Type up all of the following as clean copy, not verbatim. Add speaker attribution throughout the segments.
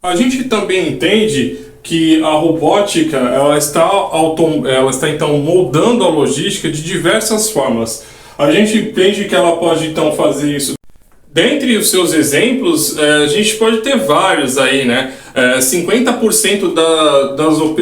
Speaker 1: A gente também entende que a robótica ela está então moldando a logística de diversas formas. A gente entende que ela pode então fazer isso. Dentre os seus exemplos, a gente pode ter vários aí, né? 50%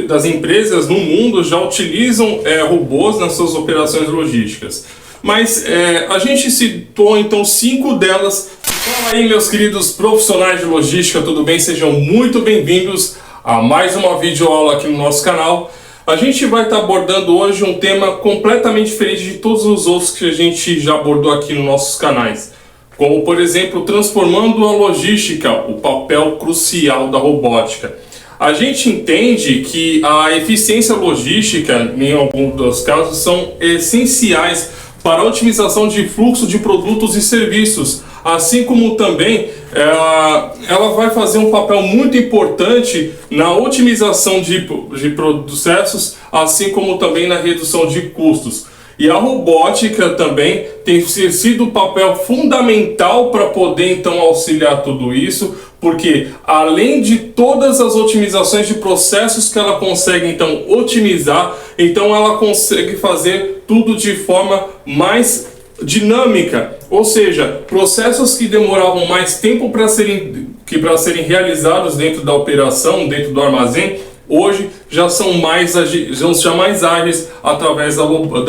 Speaker 1: das empresas no mundo já utilizam robôs nas suas operações logísticas. Mas a gente citou então 5 delas. Fala aí, meus queridos profissionais de logística, tudo bem? Sejam muito bem-vindos a mais uma videoaula aqui no nosso canal. A gente vai estar abordando hoje um tema completamente diferente de todos os outros que a gente já abordou aqui nos nossos canais. Como, por exemplo, transformando a logística, o papel crucial da robótica. A gente entende que a eficiência logística, em alguns dos casos, são essenciais para a otimização de fluxo de produtos e serviços, assim como também ela vai fazer um papel muito importante na otimização de processos, assim como também na redução de custos. E a robótica também tem sido um papel fundamental para poder então auxiliar tudo isso, porque além de todas as otimizações de processos que ela consegue então otimizar, então ela consegue fazer tudo de forma mais dinâmica, ou seja, processos que demoravam mais tempo para serem realizados dentro da operação, dentro do armazém, hoje já são mais ágeis através da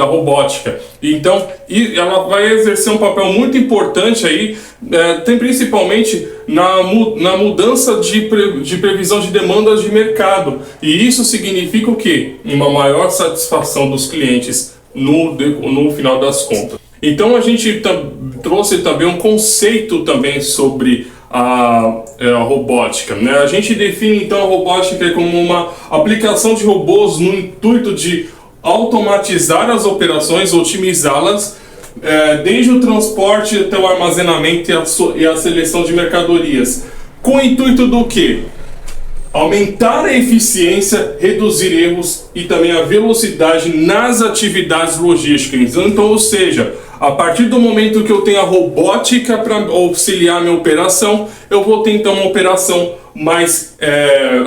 Speaker 1: robótica. Então, ela vai exercer um papel muito importante aí, tem principalmente na mudança de previsão de demandas de mercado. E isso significa o quê? Uma maior satisfação dos clientes no final das contas. Então a gente trouxe também um conceito também sobre a robótica, né? A gente define então a robótica como uma aplicação de robôs no intuito de automatizar as operações, otimizá-las, desde o transporte até o armazenamento e a seleção de mercadorias, com o intuito do quê? Aumentar a eficiência, reduzir erros e também a velocidade nas atividades logísticas. Então, ou seja, a partir do momento que eu tenho a robótica para auxiliar a minha operação, eu vou ter então uma operação mais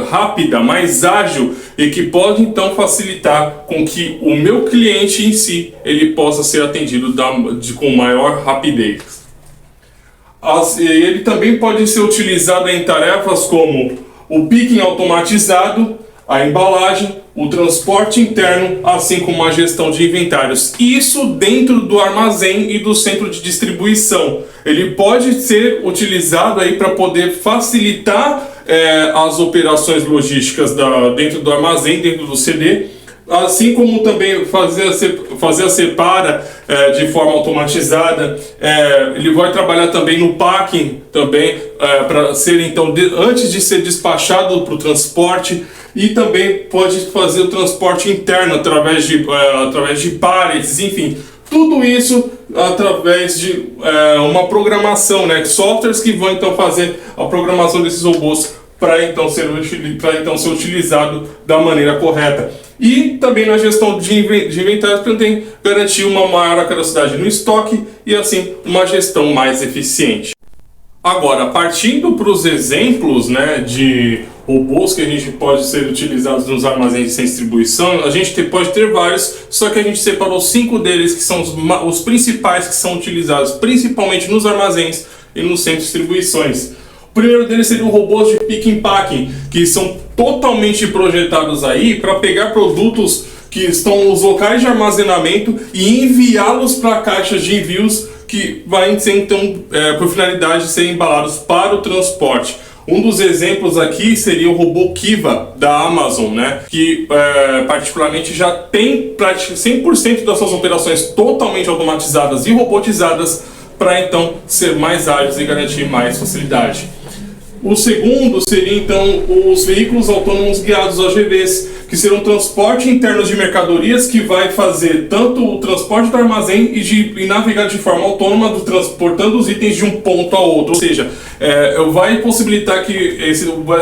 Speaker 1: rápida, mais ágil e que pode então facilitar com que o meu cliente em si ele possa ser atendido com maior rapidez. Ele também pode ser utilizado em tarefas como o picking automatizado, a embalagem, o transporte interno, assim como a gestão de inventários. Isso dentro do armazém e do centro de distribuição. Ele pode ser utilizado aí para poder facilitar as operações logísticas dentro do armazém, dentro do CD, assim como também fazer a separa de forma automatizada. Ele vai trabalhar também no packing também, para ser então antes de ser despachado para o transporte, e também pode fazer o transporte interno através de pallets, enfim, tudo isso através de uma programação, né? Softwares que vão então fazer a programação desses robôs para então ser utilizado da maneira correta. E também na gestão de inventários, para também garantir uma maior capacidade no estoque e assim uma gestão mais eficiente. Agora, partindo para os exemplos, né, de robôs que a gente pode ser utilizados nos armazéns sem distribuição, a gente pode ter vários, só que a gente separou 5 deles que são os principais que são utilizados principalmente nos armazéns e nos centros de distribuições. O primeiro deles seria o robôs de picking and packing, que são totalmente projetados aí para pegar produtos que estão nos locais de armazenamento e enviá-los para caixas de envios que vai ser então por finalidade de serem embalados para o transporte. Um dos exemplos aqui seria o robô Kiva da Amazon, né? Que particularmente já tem praticamente 100% das suas operações totalmente automatizadas e robotizadas para então ser mais ágeis e garantir mais facilidade. O segundo seria então os veículos autônomos guiados, AGVs, que serão transporte interno de mercadorias, que vai fazer tanto o transporte do armazém e navegar de forma autônoma, transportando os itens de um ponto a outro. Ou seja, vai possibilitar que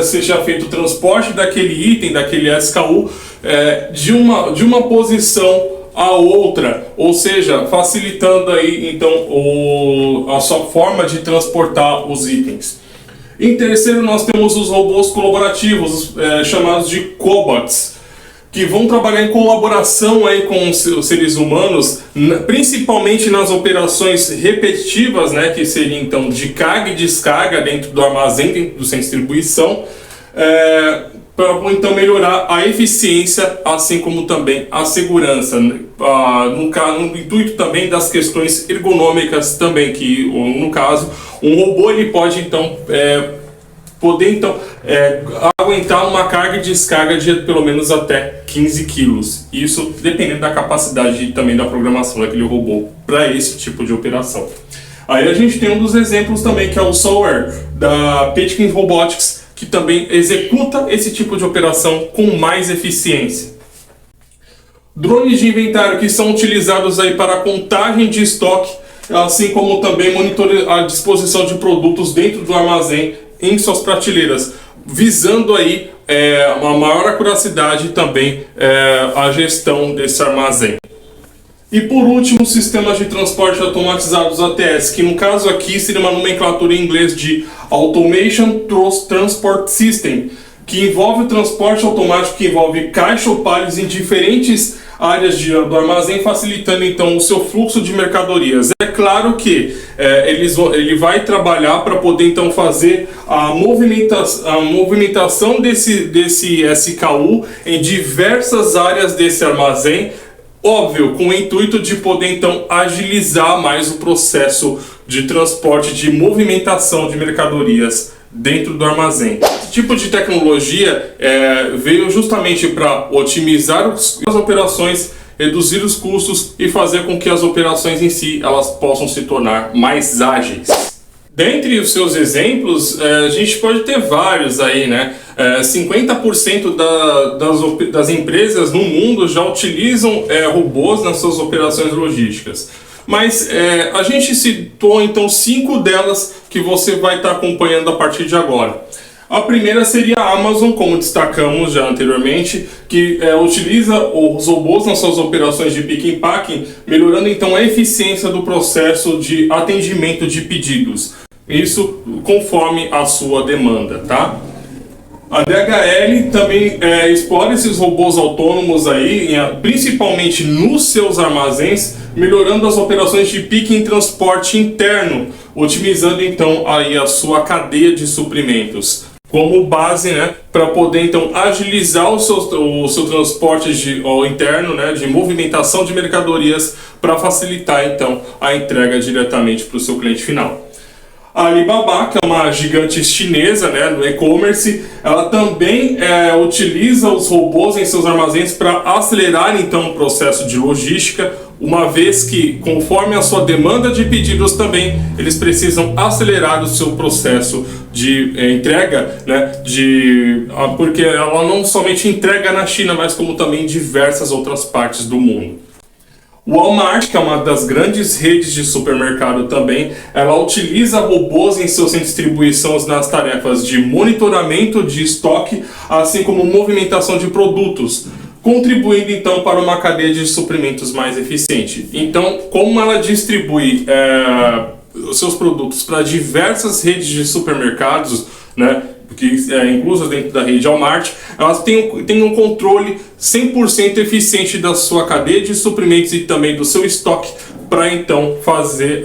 Speaker 1: seja feito o transporte daquele item, daquele SKU, de uma posição a outra, ou seja, facilitando aí então a sua forma de transportar os itens. Em terceiro, nós temos os robôs colaborativos, chamados de cobots, que vão trabalhar em colaboração aí com os seres humanos, principalmente nas operações repetitivas, né, que seria então de carga e descarga dentro do armazém, dentro do centro de distribuição, para então melhorar a eficiência, assim como também a segurança, no intuito também das questões ergonômicas também, que no caso um robô ele pode então aguentar uma carga e descarga de pelo menos até 15 quilos. Isso dependendo da capacidade também da programação daquele robô para esse tipo de operação. Aí a gente tem um dos exemplos também, que é o Solar da Pitkin Robotics, que também executa esse tipo de operação com mais eficiência. Drones de inventário que são utilizados aí para contagem de estoque, assim como também monitorar a disposição de produtos dentro do armazém em suas prateleiras, visando aí uma maior acuracidade e também a gestão desse armazém. E por último, sistemas de transporte automatizados ATS, que no caso aqui seria uma nomenclatura em inglês de Automation Transport System, que envolve o transporte automático, que envolve caixa ou palhos em diferentes áreas do armazém, facilitando então o seu fluxo de mercadorias. É claro que ele vai trabalhar para poder então fazer a movimentação desse SKU em diversas áreas desse armazém, óbvio, com o intuito de poder então agilizar mais o processo de transporte, de movimentação de mercadorias dentro do armazém. Esse tipo de tecnologia veio justamente para otimizar as operações, reduzir os custos e fazer com que as operações em si elas possam se tornar mais ágeis. Dentre os seus exemplos, a gente pode ter vários aí, né? 50% das empresas no mundo já utilizam robôs nas suas operações logísticas. Mas a gente citou então 5 delas que você vai estar acompanhando a partir de agora. A primeira seria a Amazon, como destacamos já anteriormente, que utiliza os robôs nas suas operações de pick and packing, melhorando então a eficiência do processo de atendimento de pedidos. Isso conforme a sua demanda, tá? A DHL também explora esses robôs autônomos aí, principalmente nos seus armazéns, melhorando as operações de pick e transporte interno, otimizando então aí a sua cadeia de suprimentos como base, né, para poder então agilizar o seu transporte interno, né, de movimentação de mercadorias, para facilitar então a entrega diretamente para o seu cliente final. A Alibaba, que é uma gigante chinesa, né, no e-commerce, ela também utiliza os robôs em seus armazéns para acelerar então o processo de logística, uma vez que, conforme a sua demanda de pedidos também, eles precisam acelerar o seu processo de entrega, né, porque ela não somente entrega na China, mas como também em diversas outras partes do mundo. O Walmart, que é uma das grandes redes de supermercado também, ela utiliza robôs em seus centros de distribuição nas tarefas de monitoramento de estoque, assim como movimentação de produtos, contribuindo então para uma cadeia de suprimentos mais eficiente. Então, como ela distribui os seus produtos para diversas redes de supermercados, né, que inclusas dentro da rede Walmart, elas têm um controle 100% eficiente da sua cadeia de suprimentos e também do seu estoque, para então fazer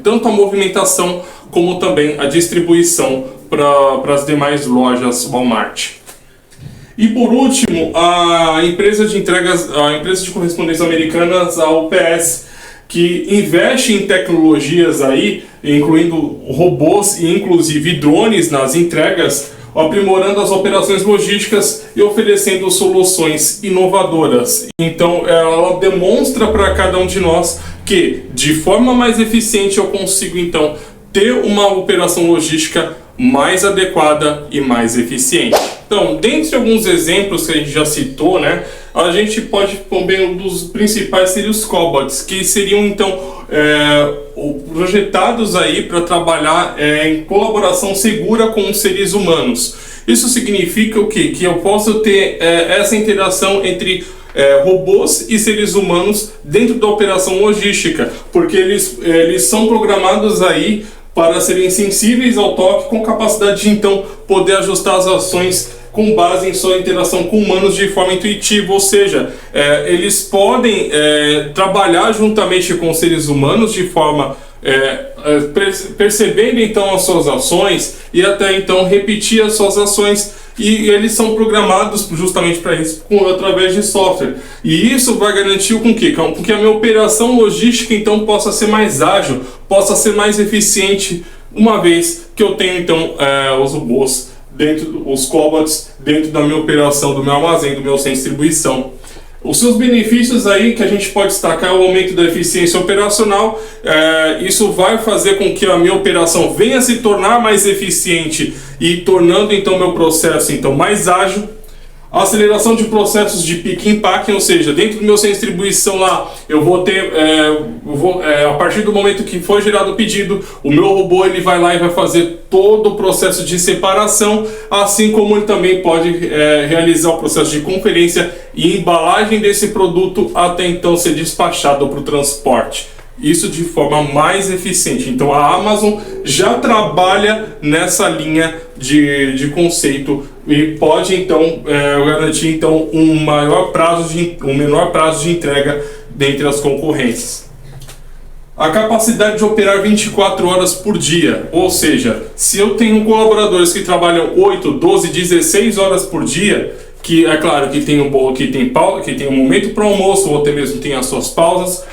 Speaker 1: tanto a movimentação como também a distribuição para as demais lojas Walmart. E por último, a empresa de correspondência americana, a UPS, que investe em tecnologias aí, incluindo robôs e inclusive drones nas entregas, aprimorando as operações logísticas e oferecendo soluções inovadoras. Então ela demonstra para cada um de nós que de forma mais eficiente eu consigo então ter uma operação logística mais adequada e mais eficiente. Então, dentre alguns exemplos que a gente já citou, né, a gente pode também, um dos principais seria os cobots, que seriam então projetados aí para trabalhar em colaboração segura com os seres humanos. Isso significa o quê? Que eu posso ter essa interação entre robôs e seres humanos dentro da operação logística, porque eles são programados aí para serem sensíveis ao toque, com capacidade de então poder ajustar as ações com base em sua interação com humanos de forma intuitiva, ou seja, eles podem trabalhar juntamente com seres humanos de forma percebendo então as suas ações e até então repetir as suas ações, e eles são programados justamente para isso através de software, e isso vai garantir com que a minha operação logística então possa ser mais ágil, possa ser mais eficiente, uma vez que eu tenho então os robôs os cobots dentro da minha operação, do meu armazém, do meu centro de distribuição. Os seus benefícios aí que a gente pode destacar é o aumento da eficiência operacional. Isso vai fazer com que a minha operação venha se tornar mais eficiente e tornando então meu processo então mais ágil. A aceleração de processos de pick and pack, ou seja, dentro do meu centro de distribuição lá, eu vou ter, a partir do momento que foi gerado o pedido, o meu robô ele vai lá e vai fazer todo o processo de separação, assim como ele também pode realizar o processo de conferência e embalagem desse produto até então ser despachado para o transporte. Isso de forma mais eficiente. Então a Amazon já trabalha nessa linha de conceito e pode então garantir então um menor prazo de entrega dentre as concorrências. A capacidade de operar 24 horas por dia, ou seja, se eu tenho colaboradores que trabalham 8, 12, 16 horas por dia, que é claro que tem um momento para o almoço ou até mesmo tem as suas pausas.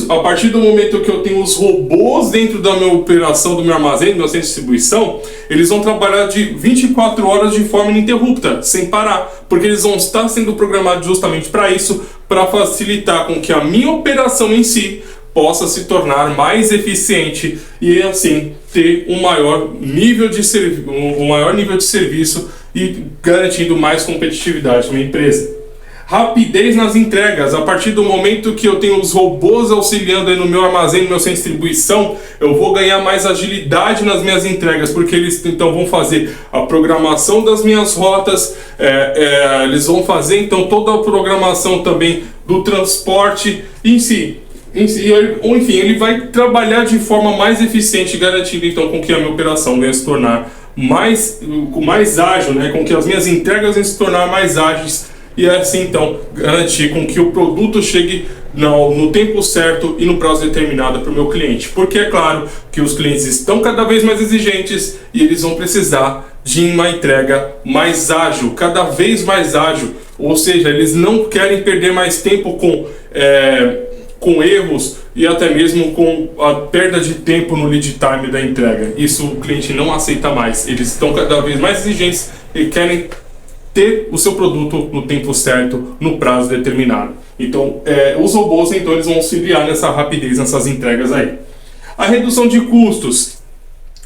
Speaker 1: A partir do momento que eu tenho os robôs dentro da minha operação, do meu armazém, do meu centro de distribuição, eles vão trabalhar de 24 horas de forma ininterrupta, sem parar, porque eles vão estar sendo programados justamente para isso, para facilitar com que a minha operação em si possa se tornar mais eficiente e assim ter um maior nível de serviço e garantindo mais competitividade na minha empresa. Rapidez nas entregas. A partir do momento que eu tenho os robôs auxiliando aí no meu armazém, no meu centro de distribuição, eu vou ganhar mais agilidade nas minhas entregas, porque eles então vão fazer a programação das minhas rotas, eles vão fazer então toda a programação também do transporte em si. Enfim, ele vai trabalhar de forma mais eficiente, garantindo então com que a minha operação venha se tornar mais ágil, né? Com que as minhas entregas venham se tornar mais ágeis, e assim então garantir com que o produto chegue no tempo certo e no prazo determinado para o meu cliente, porque é claro que os clientes estão cada vez mais exigentes e eles vão precisar de uma entrega mais ágil, cada vez mais ágil, ou seja, eles não querem perder mais tempo com erros e até mesmo com a perda de tempo no lead time da entrega. Isso o cliente não aceita mais, eles estão cada vez mais exigentes e querem ter o seu produto no tempo certo, no prazo determinado. Então, os robôs então eles vão auxiliar nessa rapidez, nessas entregas aí. A redução de custos.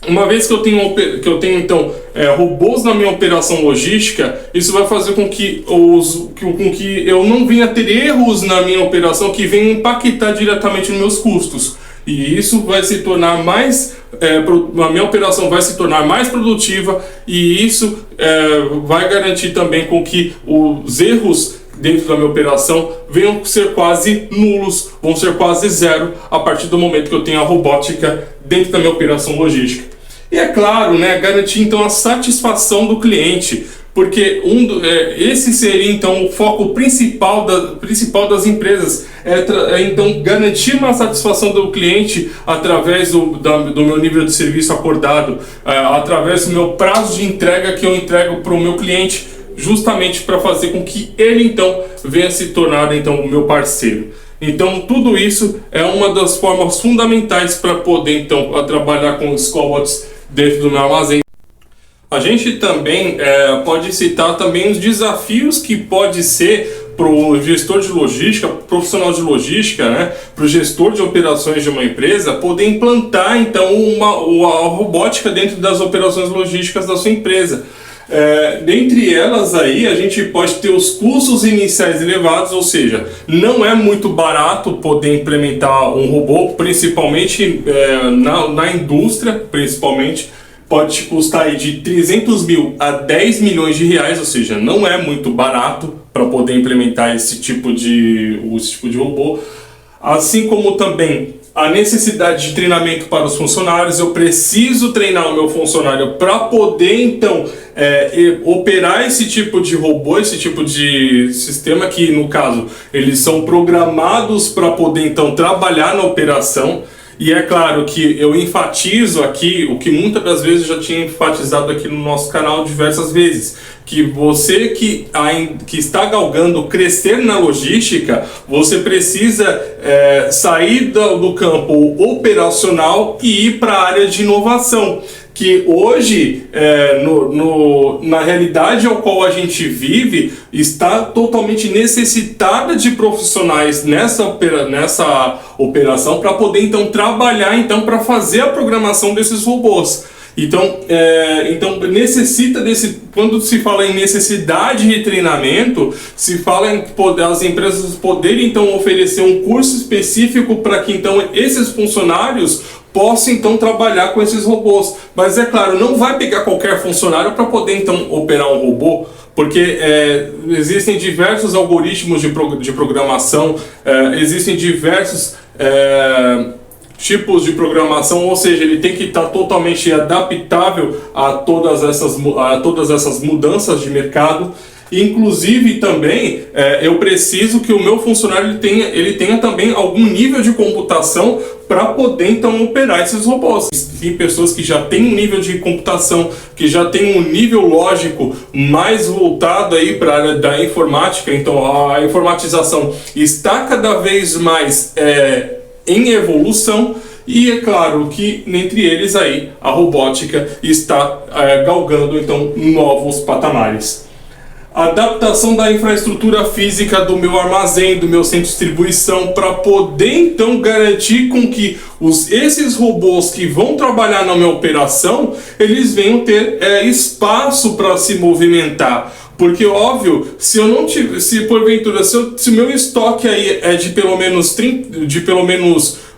Speaker 1: Uma vez que eu tenho então robôs na minha operação logística, isso vai fazer com que eu não venha ter erros na minha operação que venham impactar diretamente nos meus custos. E isso vai se tornar a minha operação vai se tornar mais produtiva, e isso vai garantir também com que os erros dentro da minha operação venham ser quase nulos, vão ser quase zero a partir do momento que eu tenho a robótica dentro da minha operação logística. E é claro, né, garantir então a satisfação do cliente, porque esse seria então o foco principal das empresas, então garantir uma satisfação do cliente através do meu nível de serviço acordado, através do meu prazo de entrega que eu entrego para o meu cliente, justamente para fazer com que ele então venha se tornar então o meu parceiro. Então tudo isso é uma das formas fundamentais para poder então trabalhar com os cobots dentro do meu armazém. A gente também pode citar também os desafios que pode ser para o gestor de logística, profissional de logística, né, para o gestor de operações de uma empresa, poder implantar então a robótica dentro das operações logísticas da sua empresa. Dentre elas aí a gente pode ter os custos iniciais elevados, ou seja, não é muito barato poder implementar um robô, principalmente na indústria, principalmente. Pode custar aí de 300 mil a 10 milhões de reais, ou seja, não é muito barato para poder implementar esse tipo de robô. Assim como também a necessidade de treinamento para os funcionários. Eu preciso treinar o meu funcionário para poder então operar esse tipo de robô, esse tipo de sistema que, no caso, eles são programados para poder então trabalhar na operação. E é claro que eu enfatizo aqui o que muitas das vezes eu já tinha enfatizado aqui no nosso canal diversas vezes, que você que está galgando crescer na logística, você precisa sair do campo operacional e ir para a área de inovação, que hoje, na realidade ao qual a gente vive, está totalmente necessitada de profissionais nessa operação para poder então trabalhar então para fazer a programação desses robôs. Então necessita desse. Quando se fala em necessidade de treinamento, se fala em as empresas poderem então oferecer um curso específico para que então esses funcionários possa então trabalhar com esses robôs. Mas é claro, não vai pegar qualquer funcionário para poder então operar um robô, porque existem diversos algoritmos de programação, existem diversos tipos de programação, ou seja, ele tem que estar totalmente adaptável a todas essas mudanças de mercado. Inclusive também eu preciso que o meu funcionário ele tenha também algum nível de computação para poder então operar esses robôs. Tem pessoas que já têm um nível de computação, que já tem um nível lógico mais voltado aí para a área da informática. Então a informatização está cada vez mais em evolução. E é claro que entre eles aí a robótica está galgando então novos patamares. Adaptação da infraestrutura física do meu armazém, do meu centro de distribuição, para poder então garantir com que esses robôs que vão trabalhar na minha operação, eles venham ter espaço para se movimentar. Porque óbvio, se eu não tiver, se porventura, se o meu estoque aí é de pelo menos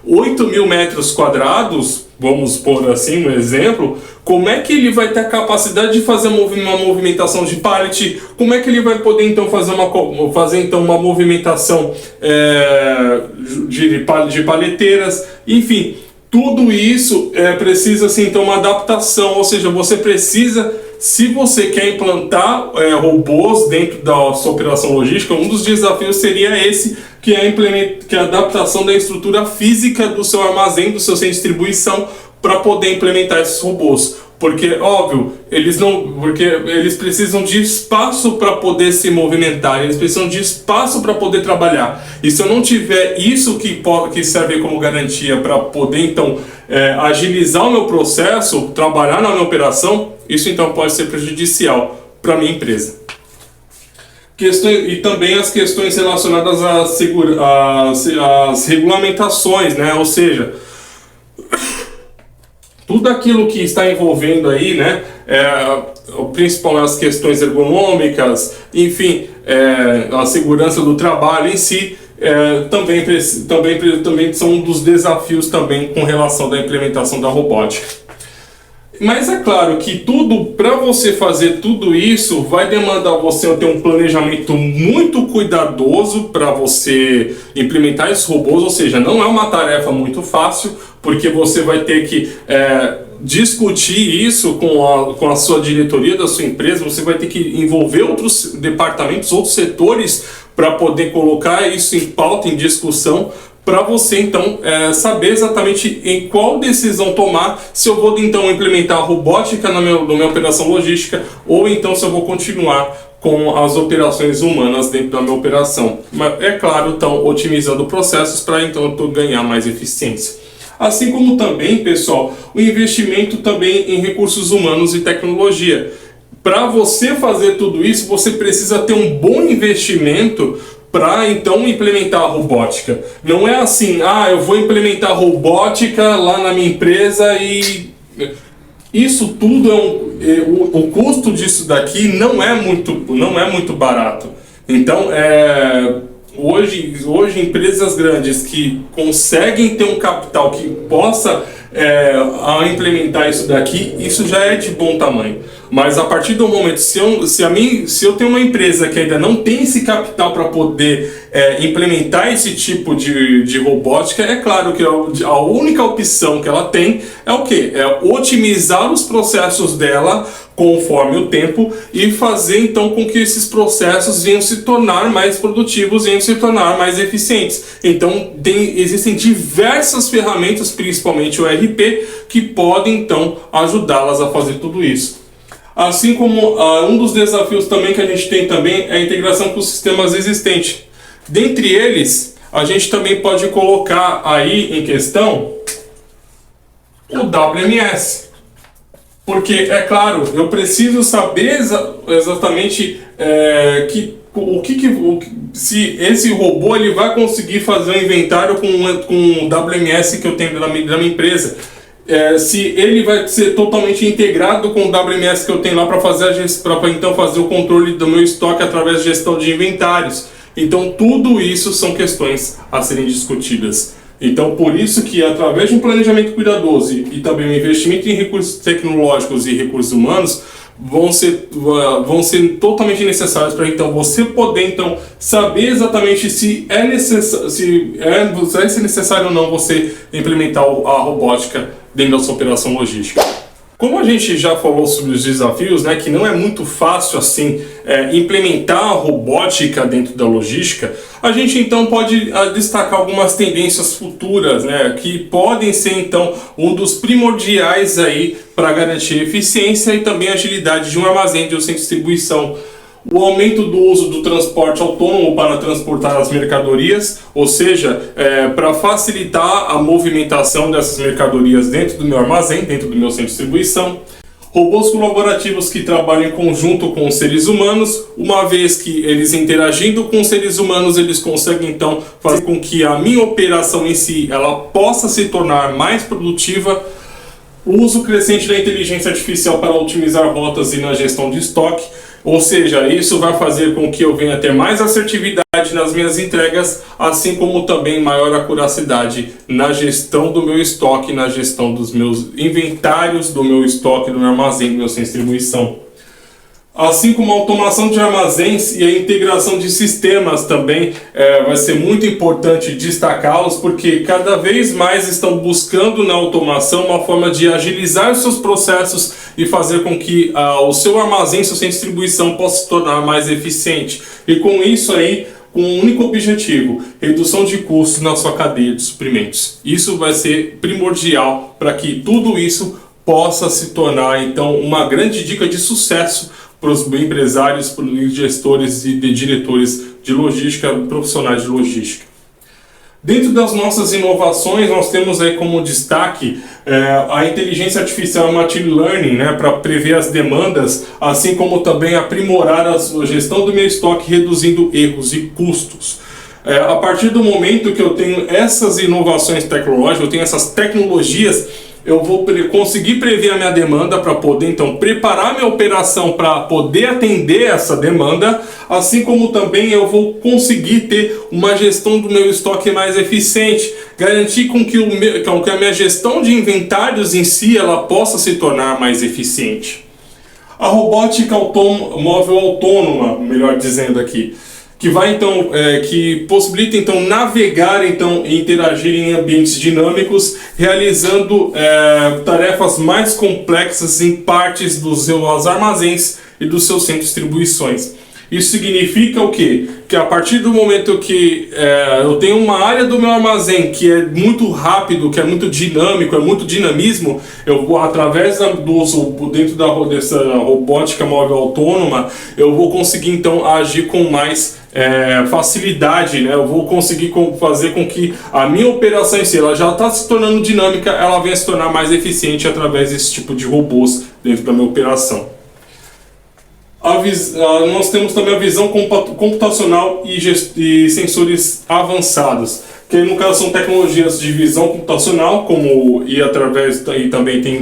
Speaker 1: 8 mil metros quadrados, vamos pôr assim um exemplo, como é que ele vai ter a capacidade de fazer uma movimentação de pallet? Como é que ele vai poder então fazer uma movimentação de paleteiras? Enfim, tudo isso precisa assim, então uma adaptação, ou seja, você precisa, se você quer implantar robôs dentro da sua operação logística, um dos desafios seria esse, que é a adaptação da estrutura física do seu armazém, do seu centro de distribuição, para poder implementar esses robôs. Porque, óbvio, porque eles precisam de espaço para poder se movimentar, eles precisam de espaço para poder trabalhar. E se eu não tiver isso que serve como garantia para poder, então, agilizar o meu processo, trabalhar na minha operação, isso então pode ser prejudicial para a minha empresa. E também as questões relacionadas às regulamentações, né? Ou seja, tudo aquilo que está envolvendo aí, né, principalmente as questões ergonômicas, enfim, a segurança do trabalho em si, também são um dos desafios também com relação à implementação da robótica. Mas é claro que para você fazer tudo isso, vai demandar você ter um planejamento muito cuidadoso para você implementar esses robôs, ou seja, não é uma tarefa muito fácil, porque você vai ter que discutir isso com a sua diretoria da sua empresa, você vai ter que envolver outros departamentos, outros setores, para poder colocar isso em pauta, em discussão, para você então saber exatamente em qual decisão tomar, se eu vou então implementar a robótica na minha operação logística, ou então se eu vou continuar com as operações humanas dentro da minha operação. Mas é claro, então otimizando processos para então ganhar mais eficiência. Assim como também, pessoal, o investimento também em recursos humanos e tecnologia. Para você fazer tudo isso, você precisa ter um bom investimento para então implementar a robótica. Não é assim, eu vou implementar a robótica lá na minha empresa e isso tudo o custo disso daqui não é muito barato. Então, hoje empresas grandes que conseguem ter um capital que possa implementar isso daqui, isso já é de bom tamanho. Mas a partir do momento, se eu tenho uma empresa que ainda não tem esse capital para poder implementar esse tipo de robótica, é claro que a única opção que ela tem é o quê? É otimizar os processos dela conforme o tempo e fazer então com que esses processos venham se tornar mais produtivos, venham se tornar mais eficientes. Então existem diversas ferramentas, principalmente o ERP, que podem então ajudá-las a fazer tudo isso. Assim como um dos desafios também que a gente tem também é a integração com os sistemas existentes. Dentre eles, a gente também pode colocar aí em questão o WMS. Porque, é claro, eu preciso saber exatamente se esse robô ele vai conseguir fazer um inventário com o WMS que eu tenho da minha empresa. Se ele vai ser totalmente integrado com o WMS que eu tenho lá para então fazer o controle do meu estoque através de gestão de inventários. Então, tudo isso são questões a serem discutidas. Então, por isso que através de um planejamento cuidadoso e também um investimento em recursos tecnológicos e recursos humanos vão ser totalmente necessários para então você poder então saber exatamente se é necessário ou não você implementar a robótica dentro da sua operação logística. Como a gente já falou sobre os desafios, né, que não é muito fácil assim implementar a robótica dentro da logística, a gente então pode destacar algumas tendências futuras, né, que podem ser então um dos primordiais aí para garantir eficiência e também agilidade de um armazém de um centro de distribuição. O aumento do uso do transporte autônomo para transportar as mercadorias, ou seja, para facilitar a movimentação dessas mercadorias dentro do meu armazém, dentro do meu centro de distribuição. Robôs colaborativos que trabalham em conjunto com os seres humanos, uma vez que eles interagindo com os seres humanos, eles conseguem então fazer com que a minha operação em si ela possa se tornar mais produtiva. O uso crescente da inteligência artificial para otimizar rotas e na gestão de estoque. Ou seja, isso vai fazer com que eu venha ter mais assertividade nas minhas entregas, assim como também maior acuracidade na gestão do meu estoque, na gestão dos meus inventários, do meu estoque, do meu armazém, do meu centro de distribuição. Assim como a automação de armazéns e a integração de sistemas também vai ser muito importante destacá-los, porque cada vez mais estão buscando na automação uma forma de agilizar os seus processos e fazer com que o seu armazém, seu centro de distribuição possa se tornar mais eficiente. E com isso aí, com um único objetivo, redução de custos na sua cadeia de suprimentos. Isso vai ser primordial para que tudo isso possa se tornar então uma grande dica de sucesso para os empresários, para os gestores e diretores de logística, profissionais de logística. Dentro das nossas inovações, nós temos aí como destaque a inteligência artificial e machine learning, né, para prever as demandas, assim como também aprimorar a gestão do meu estoque, reduzindo erros e custos. A partir do momento que eu tenho essas inovações tecnológicas, eu tenho essas tecnologias, eu vou conseguir prever a minha demanda para poder então preparar minha operação para poder atender essa demanda, assim como também eu vou conseguir ter uma gestão do meu estoque mais eficiente, garantir com que a minha gestão de inventários em si ela possa se tornar mais eficiente. A robótica móvel autônoma, melhor dizendo aqui, que vai então que possibilita então navegar então e interagir em ambientes dinâmicos, realizando tarefas mais complexas em partes dos seus armazéns e dos seus centros de distribuições. Isso significa o quê? Que a partir do momento que eu tenho uma área do meu armazém que é muito rápido, que é muito dinâmico, é muito dinamismo, eu vou através dentro dessa robótica móvel autônoma, eu vou conseguir então agir com mais facilidade, né? Eu vou conseguir fazer com que a minha operação em si, ela já está se tornando dinâmica, ela venha se tornar mais eficiente através desse tipo de robôs dentro da minha operação. Nós temos também a visão computacional e sensores avançados, que no caso são tecnologias de visão computacional, e também tem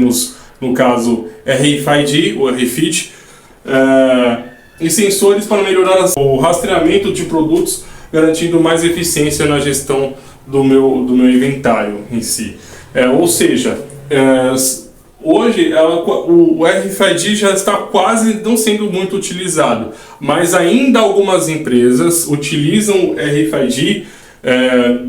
Speaker 1: no caso RFID, o RFID, e sensores para melhorar o rastreamento de produtos, garantindo mais eficiência na gestão do meu inventário em si. Ou seja, Hoje, o RFID já está quase não sendo muito utilizado, mas ainda algumas empresas utilizam o RFID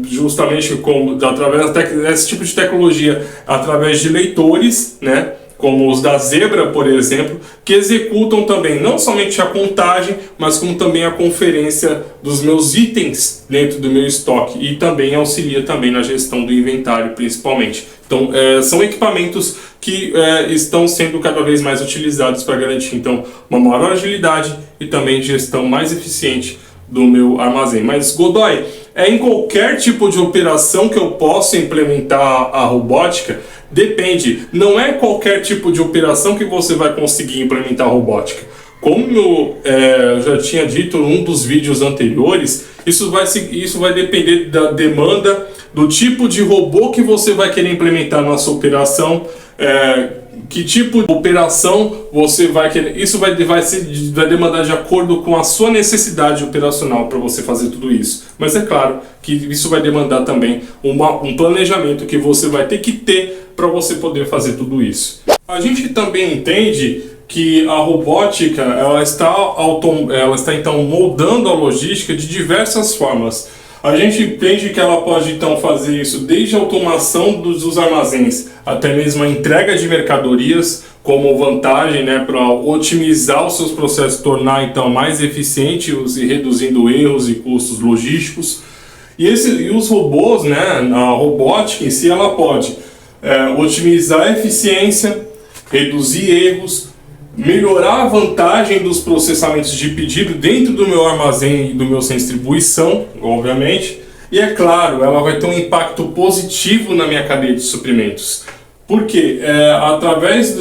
Speaker 1: justamente através desse tipo de tecnologia, através de leitores, né? Como os da Zebra, por exemplo, que executam também não somente a contagem, mas como também a conferência dos meus itens dentro do meu estoque, e também auxilia também na gestão do inventário, principalmente. Então, são equipamentos que estão sendo cada vez mais utilizados para garantir, então, uma maior agilidade e também gestão mais eficiente do meu armazém. Mas, Godoy, em qualquer tipo de operação que eu possa implementar a robótica? Depende, não é qualquer tipo de operação que você vai conseguir implementar a robótica. Como eu já tinha dito em um dos vídeos anteriores, isso vai depender da demanda, do tipo de robô que você vai querer implementar na sua operação, que tipo de operação você vai querer. Isso vai demandar de acordo com a sua necessidade operacional para você fazer tudo isso. Mas é claro que isso vai demandar também um planejamento que você vai ter que ter para você poder fazer tudo isso. A gente também entende que a robótica ela está então moldando a logística de diversas formas. A gente entende que ela pode então fazer isso desde a automação dos armazéns até mesmo a entrega de mercadorias, como vantagem, né, para otimizar os seus processos, tornar então mais eficientes e reduzindo erros e custos logísticos. E os robôs, né, a robótica em si, ela pode otimizar a eficiência, reduzir erros, melhorar a vantagem dos processamentos de pedido dentro do meu armazém e do meu centro de distribuição, obviamente. E é claro, ela vai ter um impacto positivo na minha cadeia de suprimentos. Porque através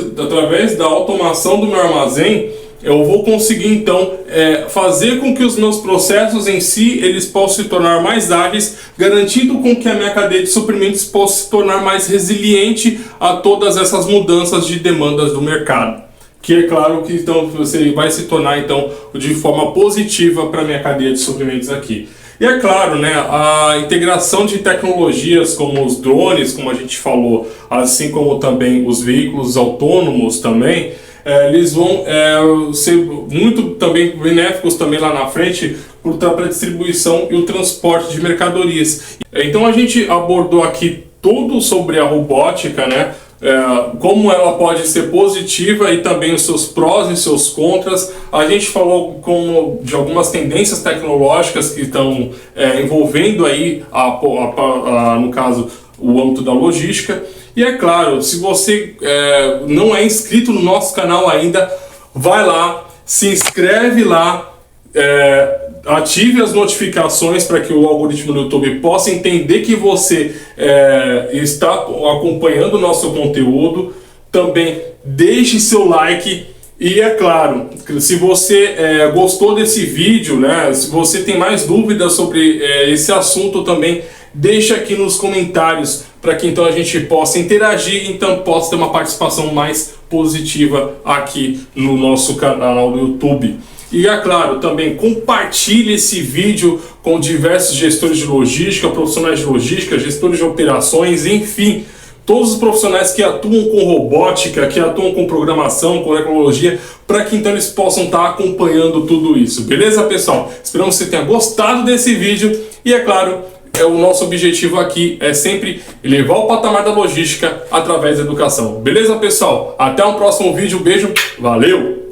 Speaker 1: da automação do meu armazém, eu vou conseguir então fazer com que os meus processos em si eles possam se tornar mais ágeis, garantindo com que a minha cadeia de suprimentos possa se tornar mais resiliente a todas essas mudanças de demandas do mercado. Que é claro que então você vai se tornar então de forma positiva para a minha cadeia de suprimentos aqui. E é claro, né, a integração de tecnologias como os drones, como a gente falou, assim como também os veículos autônomos também, eles vão ser muito também benéficos também lá na frente para a distribuição e o transporte de mercadorias. Então a gente abordou aqui tudo sobre a robótica, né? Como ela pode ser positiva e também os seus prós e seus contras. A gente falou de algumas tendências tecnológicas que estão envolvendo aí, no caso, o âmbito da logística. E é claro, se você não é inscrito no nosso canal ainda, vai lá, se inscreve lá, ative as notificações para que o algoritmo do YouTube possa entender que você está acompanhando o nosso conteúdo. Também deixe seu like e é claro, se você gostou desse vídeo, né, se você tem mais dúvidas sobre esse assunto também, deixa aqui nos comentários para que então a gente possa interagir e então possa ter uma participação mais positiva aqui no nosso canal do YouTube. E é claro, também compartilhe esse vídeo com diversos gestores de logística, profissionais de logística, gestores de operações, enfim, todos os profissionais que atuam com robótica, que atuam com programação, com tecnologia, para que então eles possam estar acompanhando tudo isso. Beleza, pessoal? Esperamos que você tenha gostado desse vídeo e é claro, o nosso objetivo aqui é sempre elevar o patamar da logística através da educação. Beleza, pessoal? Até o próximo vídeo. Beijo, valeu!